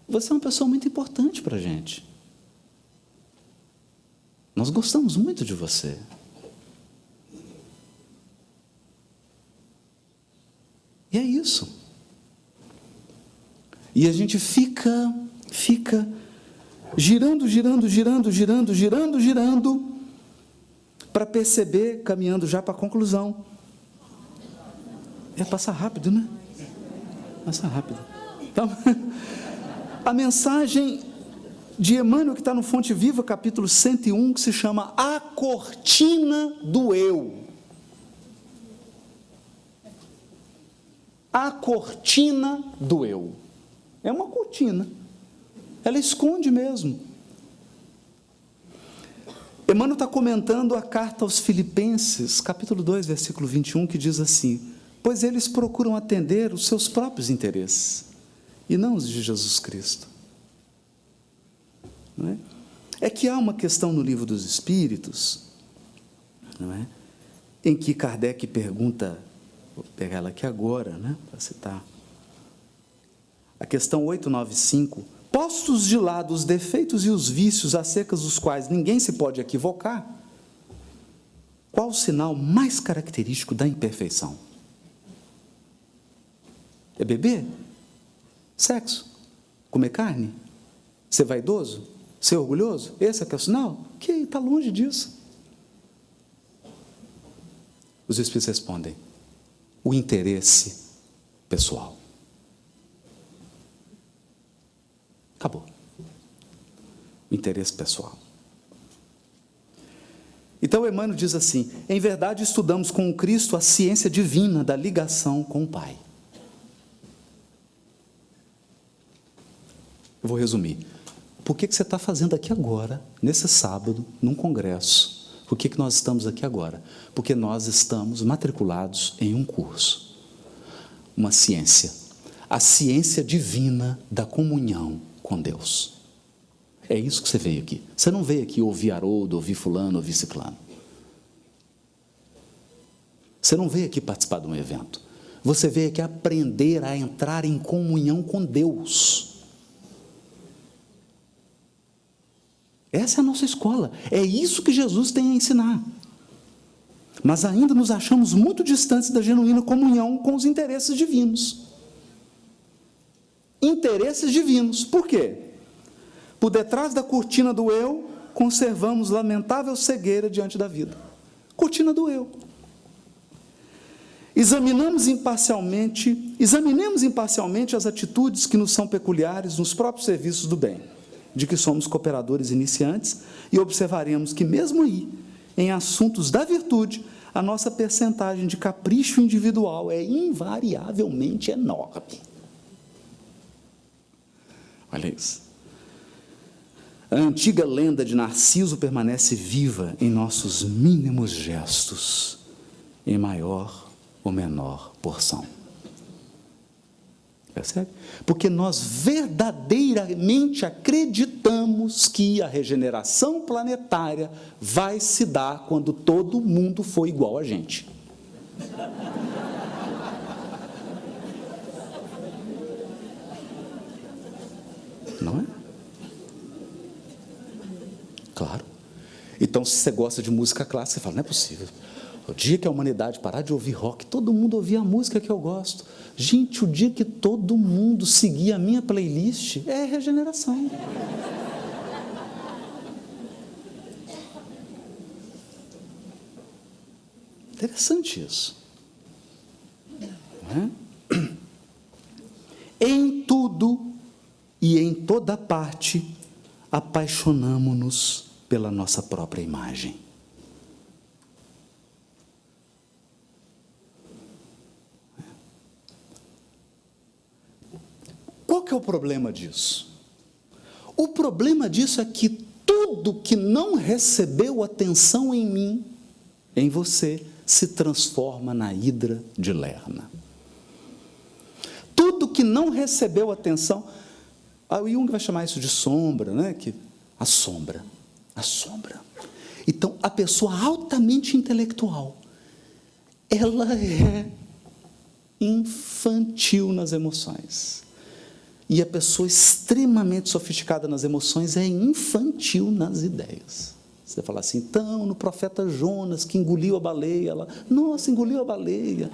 Você é uma pessoa muito importante para a gente. Nós gostamos muito de você. E é isso. E a gente fica girando, para perceber, caminhando já para a conclusão. Passa rápido, né? Passa rápido. Então, a mensagem de Emmanuel, que está no Fonte Viva, capítulo 101, que se chama A Cortina do Eu. A cortina do eu. É uma cortina. Ela esconde mesmo. Emmanuel está comentando a carta aos Filipenses, capítulo 2, versículo 21, que diz assim: pois eles procuram atender os seus próprios interesses, e não os de Jesus Cristo. Não é? É que há uma questão no Livro dos Espíritos, não é? Em que Kardec pergunta, vou pegar ela aqui agora, né, para citar, a questão 895, postos de lado os defeitos e os vícios acerca dos quais ninguém se pode equivocar, qual o sinal mais característico da imperfeição? É beber? Sexo? Comer carne? Ser vaidoso? Ser orgulhoso? Esse é que é o sinal? Que está longe disso. Os Espíritos respondem: o interesse pessoal. Acabou. O interesse pessoal. Então, Emmanuel diz assim: em verdade estudamos com o Cristo a ciência divina da ligação com o Pai. Eu vou resumir. Por que você está fazendo aqui agora, nesse sábado, num congresso? Por que nós estamos aqui agora? Porque nós estamos matriculados em um curso, uma ciência, a ciência divina da comunhão com Deus. É isso que você veio aqui. Você não veio aqui ouvir Haroldo, ouvir fulano, ouvir ciclano. Você não veio aqui participar de um evento. Você veio aqui aprender a entrar em comunhão com Deus. Essa é a nossa escola. É isso que Jesus tem a ensinar. Mas ainda nos achamos muito distantes da genuína comunhão com os interesses divinos. Interesses divinos. Por quê? Por detrás da cortina do eu, conservamos lamentável cegueira diante da vida. Cortina do eu. Examinemos imparcialmente as atitudes que nos são peculiares nos próprios serviços do bem, de que somos cooperadores iniciantes, e observaremos que mesmo aí, em assuntos da virtude, a nossa percentagem de capricho individual é invariavelmente enorme. Olha isso. A antiga lenda de Narciso permanece viva em nossos mínimos gestos, em maior ou menor porção. Percebe? Porque nós verdadeiramente acreditamos que a regeneração planetária vai se dar quando todo mundo for igual a gente. Não é? Claro. Então, se você gosta de música clássica, você fala, não é possível. O dia que a humanidade parar de ouvir rock, todo mundo ouvir a música que eu gosto. Gente, o dia que todo mundo seguir a minha playlist, é regeneração. Interessante isso. Não é? Em tudo e em toda parte, apaixonamo-nos pela nossa própria imagem. Qual que é o problema disso? O problema disso é que tudo que não recebeu atenção em mim, em você, se transforma na hidra de Lerna. Tudo que não recebeu atenção, o Jung vai chamar isso de sombra, né? A sombra. Então, a pessoa altamente intelectual, ela é infantil nas emoções. E a pessoa extremamente sofisticada nas emoções é infantil nas ideias. Você fala assim, então, no profeta Jonas, que engoliu a baleia, ela, nossa, engoliu a baleia.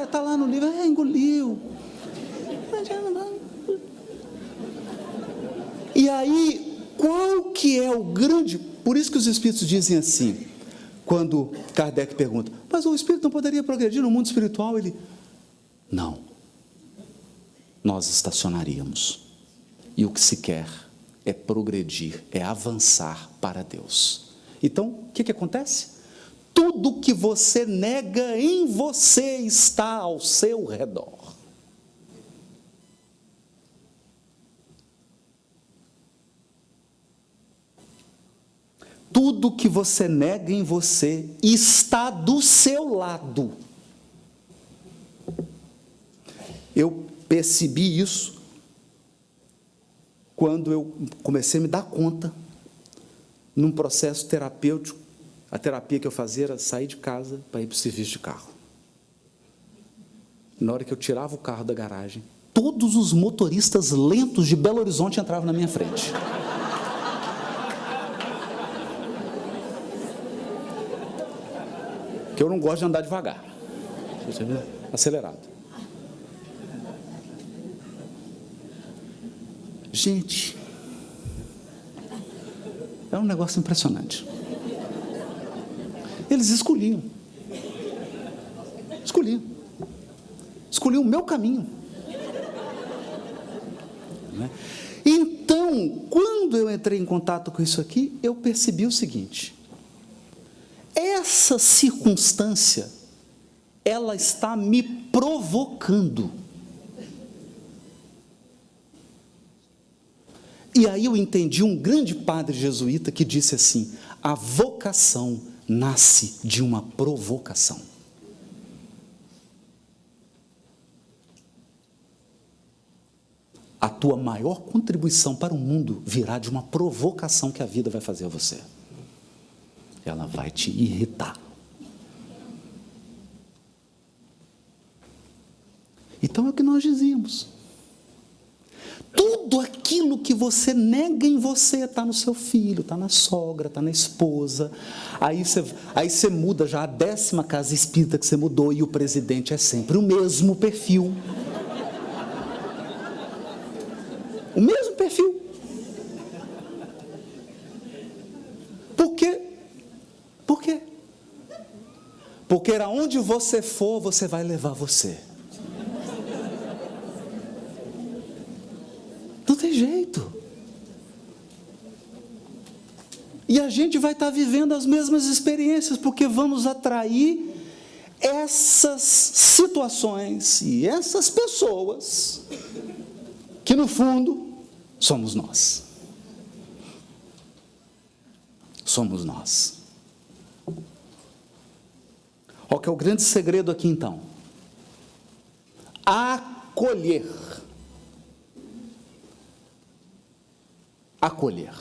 Está lá no livro, engoliu. E aí, qual que é o grande... Por isso que os espíritos dizem assim, quando Kardec pergunta, mas o espírito não poderia progredir no mundo espiritual? Ele, não. Nós estacionaríamos. E o que se quer é progredir, é avançar para Deus. Então, o que acontece? Tudo que você nega em você está ao seu redor. Tudo que você nega em você está do seu lado. Eu percebi isso quando eu comecei a me dar conta, num processo terapêutico. A terapia que eu fazia era sair de casa para ir para o serviço de carro. Na hora que eu tirava o carro da garagem, todos os motoristas lentos de Belo Horizonte entravam na minha frente. Que eu não gosto de andar devagar, acelerado. Gente, é um negócio impressionante. Eles escolhiam o meu caminho. Então, quando eu entrei em contato com isso aqui, eu percebi o seguinte: essa circunstância, ela está me provocando. E aí eu entendi um grande padre jesuíta que disse assim, a vocação nasce de uma provocação. a tua maior contribuição para o mundo virá de uma provocação que a vida vai fazer a você. Ela vai te irritar. Então é o que nós dizíamos. Tudo aquilo que você nega em você está no seu filho, está na sogra, está na esposa. Aí você muda já a 10ª casa espírita que você mudou e o presidente é sempre o mesmo perfil. O mesmo perfil. Por quê? Por quê? Porque aonde você for, você vai levar você. Não tem jeito. E a gente vai estar vivendo as mesmas experiências, porque vamos atrair essas situações e essas pessoas que no fundo somos nós. Somos nós. Qual que é o grande segredo aqui então? Acolher. Acolher.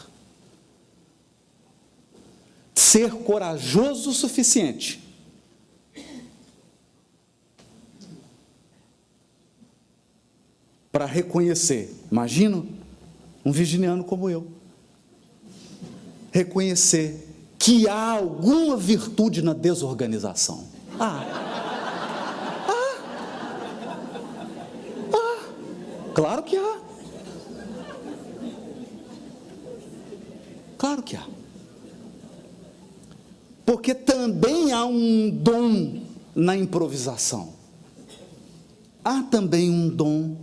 Ser corajoso o suficiente para reconhecer. Imagina um virginiano como eu. Reconhecer que há alguma virtude na desorganização. Claro que há. Claro que há. Porque também há um dom na improvisação. Há também um dom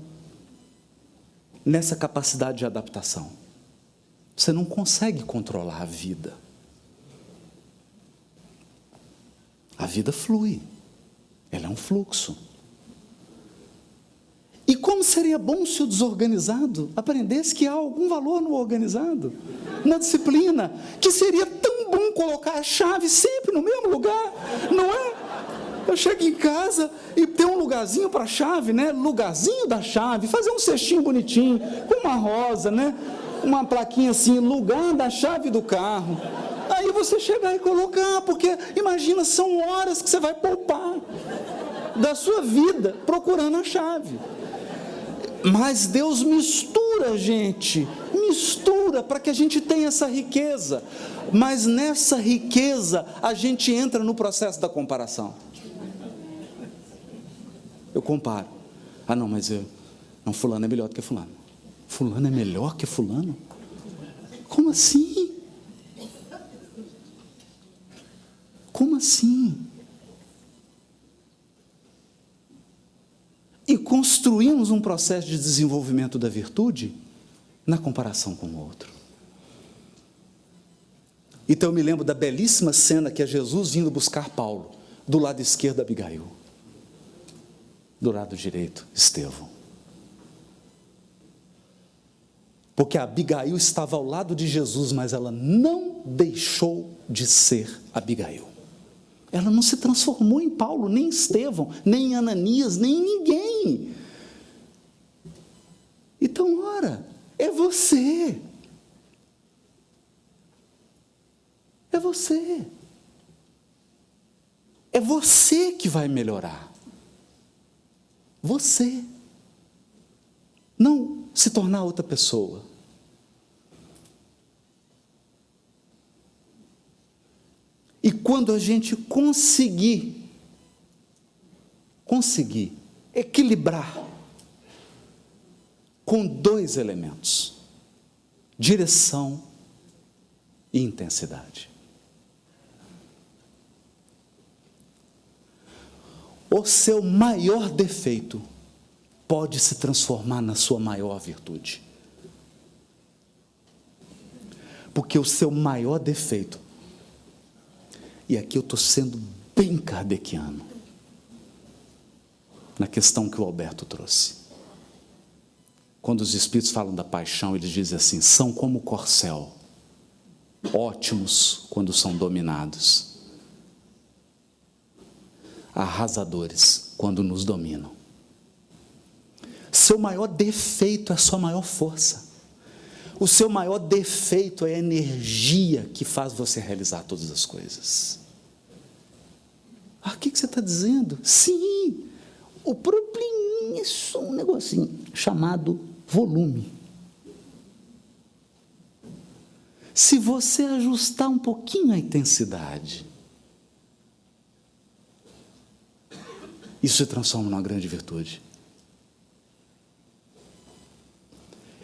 nessa capacidade de adaptação. Você não consegue controlar a vida. A vida flui. Ela é um fluxo. E como seria bom se o desorganizado aprendesse que há algum valor no organizado, na disciplina, que seria tão bom colocar a chave sempre no mesmo lugar, não é? Eu chego em casa e tem um lugarzinho para a chave, né? Lugarzinho da chave, fazer um cestinho bonitinho, com uma rosa, né? Uma plaquinha assim, lugar da chave do carro. Aí você chegar e colocar, porque imagina, são horas que você vai poupar da sua vida procurando a chave. Mas Deus mistura, gente, mistura para que a gente tenha essa riqueza. Mas nessa riqueza a gente entra no processo da comparação. Eu comparo. Não, mas fulano é melhor do que fulano. Fulano é melhor que fulano? Como assim? Como assim? E construímos um processo de desenvolvimento da virtude na comparação com o outro. Então eu me lembro da belíssima cena que é Jesus vindo buscar Paulo, do lado esquerdo Abigail, do lado direito Estevão. Porque a Abigail estava ao lado de Jesus, mas ela não deixou de ser Abigail. Ela não se transformou em Paulo, nem em Estevão, nem em Ananias, nem em ninguém. Então, ora, é você. É você. É você que vai melhorar. Você. Não se tornar outra pessoa. E quando a gente conseguir equilibrar com 2 elementos, direção e intensidade. O seu maior defeito pode se transformar na sua maior virtude. Porque o seu maior defeito, e aqui eu estou sendo bem kardeciano, na questão que o Alberto trouxe. Quando os Espíritos falam da paixão, eles dizem assim, são como o corcel, ótimos quando são dominados, arrasadores quando nos dominam. Seu maior defeito é a sua maior força. O seu maior defeito é a energia que faz você realizar todas as coisas. O que você está dizendo? Sim, o probleminha é só um negocinho chamado volume. Se você ajustar um pouquinho a intensidade, isso se transforma numa grande virtude.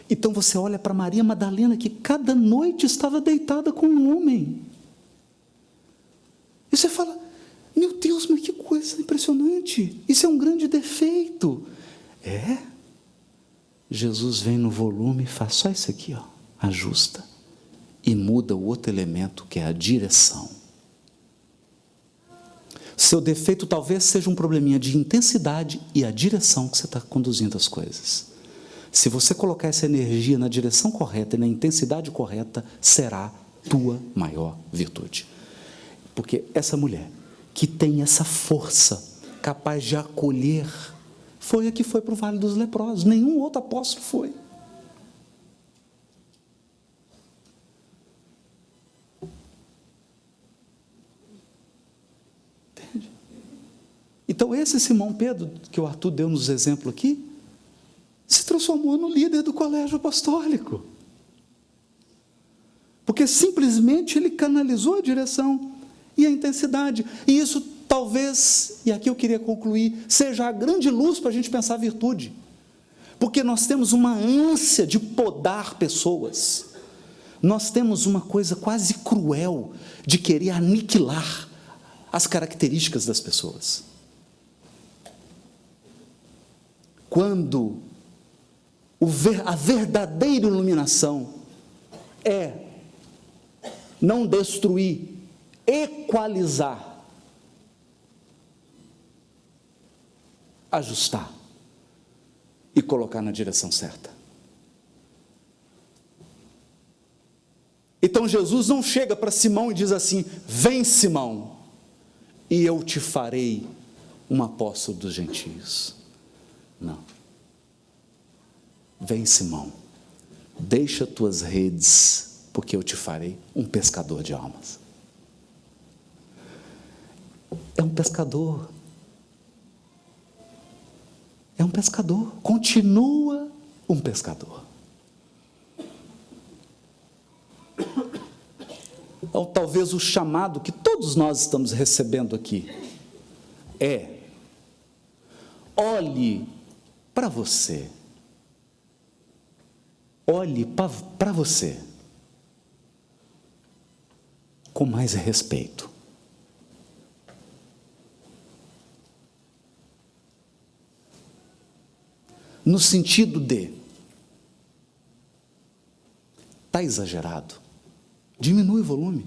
Então você olha para Maria Madalena, que cada noite estava deitada com um homem. E você fala, meu Deus, mas que coisa impressionante. Isso é um grande defeito. Jesus vem no volume e faz só isso aqui, ajusta. E muda o outro elemento, que é a direção. Seu defeito talvez seja um probleminha de intensidade e a direção que você está conduzindo as coisas. Se você colocar essa energia na direção correta e na intensidade correta, será tua maior virtude. Porque essa mulher, que tem essa força, capaz de acolher, foi a que foi para o Vale dos Leprosos. Nenhum outro apóstolo foi. Entende? Então, esse Simão Pedro, que o Arthur deu nos exemplos aqui, se transformou no líder do colégio apostólico. Porque simplesmente ele canalizou a direção e a intensidade. E isso talvez, e aqui eu queria concluir, seja a grande luz para a gente pensar a virtude. Porque nós temos uma ânsia de podar pessoas. Nós temos uma coisa quase cruel de querer aniquilar as características das pessoas. Quando a verdadeira iluminação é não destruir, equalizar, ajustar e colocar na direção certa. Então Jesus não chega para Simão e diz assim, vem Simão, e eu te farei um apóstolo dos gentios. Não. Vem Simão, deixa tuas redes, porque eu te farei um pescador de almas. É um pescador. É um pescador. Continua um pescador. Ou talvez o chamado que todos nós estamos recebendo aqui é: olhe para você. Olhe para você com mais respeito. No sentido de, está exagerado, diminui o volume.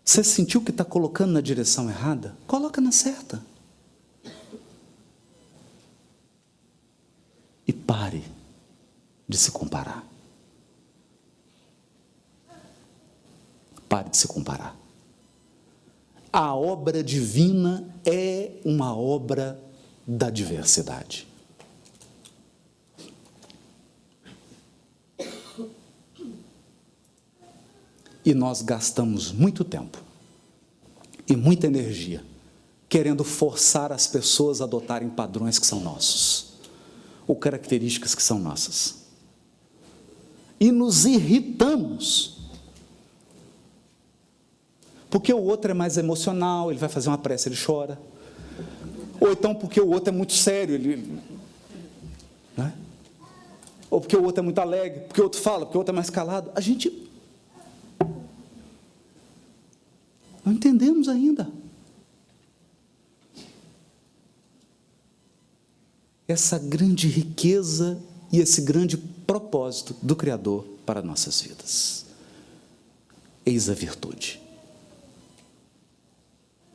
Você sentiu que está colocando na direção errada? Coloca na certa. E pare de se comparar. Pare de se comparar. A obra divina é uma obra da diversidade. E nós gastamos muito tempo e muita energia querendo forçar as pessoas a adotarem padrões que são nossos, ou características que são nossas. E nos irritamos, porque o outro é mais emocional, ele vai fazer uma prece, ele chora. Ou então porque o outro é muito sério, ele... Né? Ou porque o outro é muito alegre, porque o outro fala, porque o outro é mais calado. A gente não entendemos ainda essa grande riqueza e esse grande propósito do Criador para nossas vidas. Eis a virtude.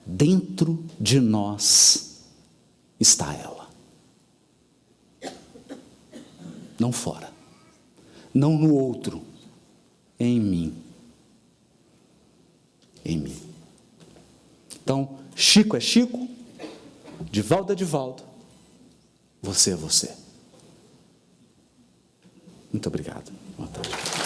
Dentro de nós está ela. Não fora. Não no outro. Em mim. Em mim. Então, Chico é Chico, Divaldo é Divaldo, você é você. Muito obrigado. Boa tarde.